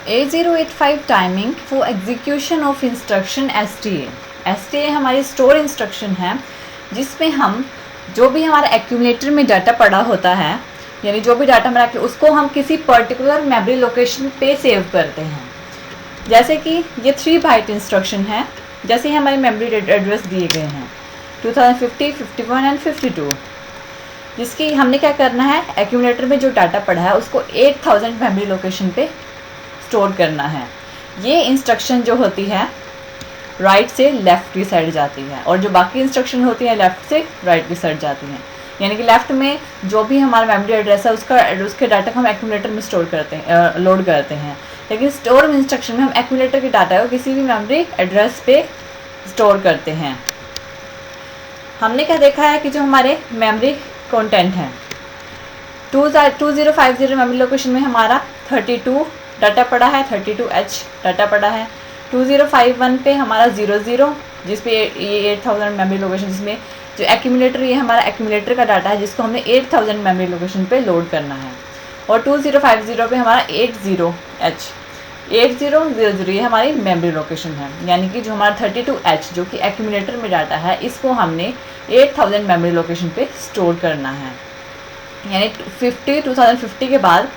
8085 timing for execution of instruction STA। STA हमारी store instruction है जिसमें हम जो भी हमारा एक्यूमुलेटर में डाटा पड़ा होता है, यानी जो भी डाटा हमारा उसको हम किसी पर्टिकुलर मेमोरी लोकेशन पे सेव करते हैं। जैसे कि ये 3 बाइट इंस्ट्रक्शन है, जैसे ही हमारे मेमोरी एड्रेस दिए गए हैं 2050, 51 एंड 52, जिसकी हमने क्या करना है, एक्यूमुलेटर में जो डाटा पड़ा है उसको 8000 मेमोरी लोकेशन पे स्टोर करना है। ये इंस्ट्रक्शन जो होती है राइट से लेफ़्ट की साइड जाती है और जो बाकी इंस्ट्रक्शन होती है लेफ़्ट से राइट की साइड जाती हैं। यानी कि लेफ़्ट में जो भी हमारा मेमोरी एड्रेस है उसके डाटा को हम एक्यूमुलेटर में स्टोर करते हैं, लोड करते हैं। लेकिन स्टोर में इंस्ट्रक्शन में हम एक्यूमुलेटर के डाटा को किसी भी मेमोरी एड्रेस पे स्टोर करते हैं। हमने क्या देखा है कि जो हमारे मेमोरी कंटेंट है 2050 मेमोरी लोकेशन में हमारा 32 डाटा पड़ा है, 32H डाटा पड़ा है। 2051 पे हमारा 00, जिस पे ये 8000 मेमोरी लोकेशन, जिसमें जो एक्यूमुलेटर, ये हमारा एक्यूमुलेटर का डाटा है जिसको हमने 8000 मेमोरी लोकेशन पे लोड करना है। और 2050 पे हमारा 80H 8000 ये हमारी मेमोरी लोकेशन है। यानी कि जो हमारा 32H जो कि एक्यूमुलेटर में डाटा है, इसको हमने 8000 मेमोरी लोकेशन पे स्टोर करना है। यानी 2050 के बाद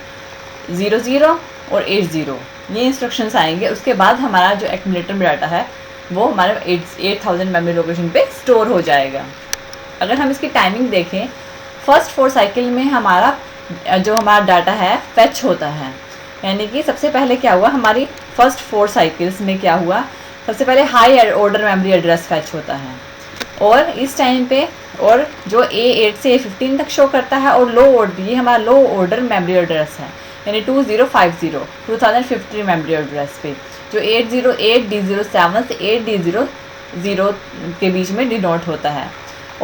00 और 80 ये इंस्ट्रक्शंस आएंगे। उसके बाद हमारा जो एक्यूमुलेटर में डाटा है वो हमारे 8000 मेमोरी लोकेशन पे स्टोर हो जाएगा। अगर हम इसकी टाइमिंग देखें, फर्स्ट 4 साइकिल में हमारा जो हमारा डाटा है फैच होता है। यानी कि सबसे पहले क्या हुआ, हमारी फर्स्ट 4 साइकिल्स में क्या हुआ, सबसे पहले high order memory address fetch होता है और इस टाइम पे, और जो A8 से A15 तक शो करता है, और लो ऑर्डर, ये हमारा लो ऑर्डर मेमोरी एड्रेस है। यानी 2050 मेमोरी एड्रेस पे जो 808D07 से 8D00 के बीच में डिनोट होता है।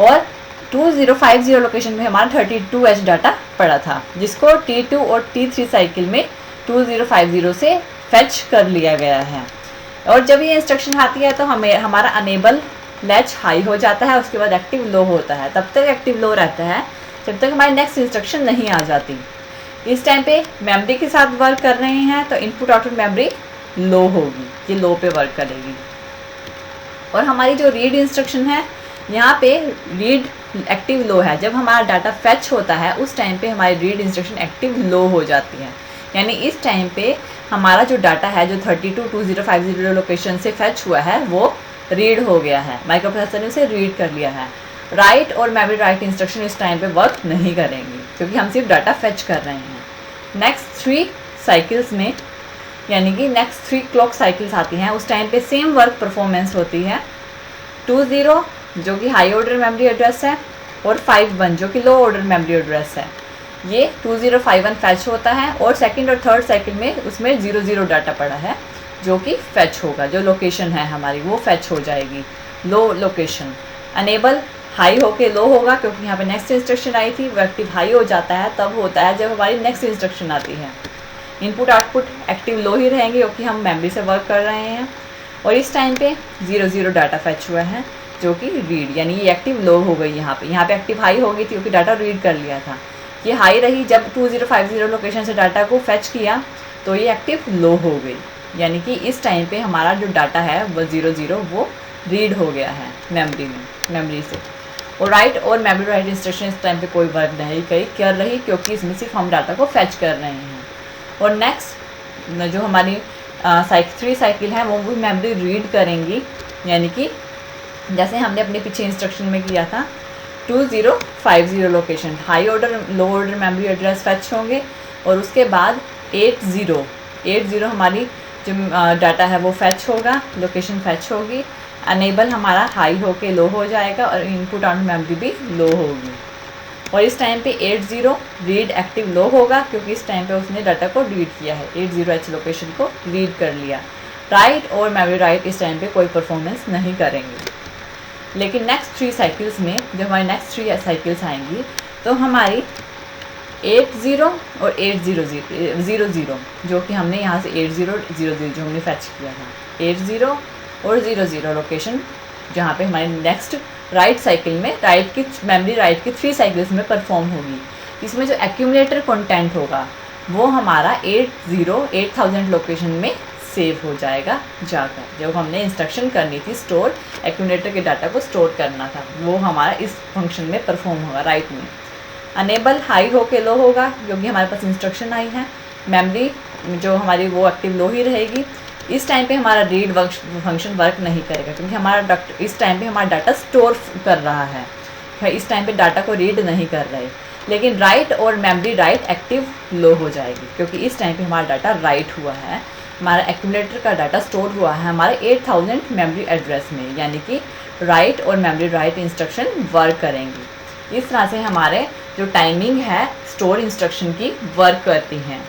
और 2050 लोकेशन में हमारा 32H डाटा पड़ा था, जिसको T2 और T3 साइकिल में 2050 से फैच कर लिया गया है। और जब ये इंस्ट्रक्शन आती है तो हमें हमारा अनेबल लैच हाई हो जाता है, उसके बाद एक्टिव लो होता है। तब तक एक्टिव लो रहता है जब तक हमारी नेक्स्ट इंस्ट्रक्शन नहीं आ जाती। इस टाइम पे मेमोरी के साथ वर्क कर रहे हैं तो इनपुट आउटपुट मेमोरी लो होगी, ये लो पे वर्क करेगी। और हमारी जो रीड इंस्ट्रक्शन है, यहाँ पे रीड एक्टिव लो है। जब हमारा डाटा फैच होता है उस टाइम पे हमारी रीड इंस्ट्रक्शन एक्टिव लो हो जाती है। यानी इस टाइम पे हमारा जो डाटा है जो 322050 लोकेशन से फैच हुआ है वो रीड हो गया है, माइक्रो प्रोसेसर ने उसे रीड कर लिया है। राइट और मेमोरी राइट इंस्ट्रक्शन इस टाइम पे वर्क नहीं करेंगे क्योंकि हम सिर्फ डाटा फैच कर रहे हैं। नेक्स्ट 3 साइकिल्स में, यानी कि नेक्स्ट 3 क्लॉक साइकिल्स आती हैं, उस टाइम पे सेम वर्क परफॉर्मेंस होती है। 20 जो कि हाई ऑर्डर मेमोरी एड्रेस है और 51 जो कि लो ऑर्डर मेमोरी एड्रेस है, ये 2051 फैच होता है। और सेकंड और थर्ड साइकिल में उसमें 00 डाटा पड़ा है जो कि फैच होगा, जो लोकेशन है हमारी वो फैच हो जाएगी। लो लोकेशन अनेबल हाई होके लो होगा क्योंकि यहाँ पे नेक्स्ट इंस्ट्रक्शन आई थी, वो एक्टिव हाई हो जाता है तब होता है जब हमारी नेक्स्ट इंस्ट्रक्शन आती है। इनपुट आउटपुट एक्टिव लो ही रहेंगे क्योंकि हम मेमोरी से वर्क कर रहे हैं। और इस टाइम पे 00 डाटा फैच हुआ है जो कि रीड, यानी ये एक्टिव लो हो गई। यहाँ पे एक्टिव हाई हो गई थी क्योंकि डाटा रीड कर लिया था, ये हाई रही। जब 2050 लोकेशन से डाटा को फैच किया तो ये एक्टिव लो हो गई। यानी कि इस टाइम पे हमारा जो डाटा है वो 00 वो रीड हो गया है मेमोरी से। और राइट और मेमोरी राइट इंस्ट्रक्शन इस टाइम पे कोई वर्क नहीं कर रही क्योंकि इसमें सिर्फ हम डाटा को फैच कर रहे हैं। और नेक्स्ट जो हमारी 3 साइकिल है वो भी मेमोरी रीड करेंगी। यानी कि जैसे हमने अपने पीछे इंस्ट्रक्शन में किया था 2050 location high order low order memory address fetch होंगे और उसके बाद 80 हमारी जो डाटा है वो फैच होगा, लोकेशन फैच होगी। अनेबल हमारा हाई होके लो हो जाएगा और इनपुट आउटपुट मेमोरी भी लो होगी। और इस टाइम पे 80 रीड एक्टिव लो होगा क्योंकि इस टाइम पे उसने डाटा को रीड किया है, 80H लोकेशन को रीड कर लिया। राइट और मेमोरी राइट इस टाइम पे कोई परफॉर्मेंस नहीं करेंगे। लेकिन नेक्स्ट 3 साइकिल्स में जब हमारी नेक्स्ट 3 साइकिल्स आएंगी तो हमारी 80 और 800 जो कि हमने यहाँ से 8000 जो हमने फैच किया था, 80 और 00 लोकेशन जहाँ पे हमारी नेक्स्ट राइट साइकिल में मेमोरी राइट की 3 साइकिल्स में परफॉर्म होगी। इसमें जो एक्यूमुलेटर कंटेंट होगा वो हमारा 8000 लोकेशन में सेव हो जाएगा जाकर। जब हमने इंस्ट्रक्शन करनी थी स्टोर एक्यूमुलेटर के डाटा को स्टोर करना था, वो हमारा इस फंक्शन में परफॉर्म होगा राइट में। अनेबल हाई हो के लो होगा क्योंकि हमारे पास इंस्ट्रक्शन आई है। मेमोरी जो हमारी वो एक्टिव लो ही रहेगी। इस टाइम पे हमारा रीड फंक्शन वर्क नहीं करेगा क्योंकि हमारा इस टाइम पे हमारा डाटा स्टोर कर रहा है, इस टाइम पे डाटा को रीड नहीं कर रहे। लेकिन राइट और मेमोरी राइट एक्टिव लो हो जाएगी क्योंकि इस टाइम पे हमारा डाटा राइट हुआ है, हमारा एक्यूमुलेटर का डाटा स्टोर हुआ है हमारे 8000 मेमोरी एड्रेस में, यानी कि राइट और मेमोरी राइट इंस्ट्रक्शन वर्क करेंगी। इस तरह से हमारे जो टाइमिंग है स्टोर इंस्ट्रक्शन की वर्क करती हैं।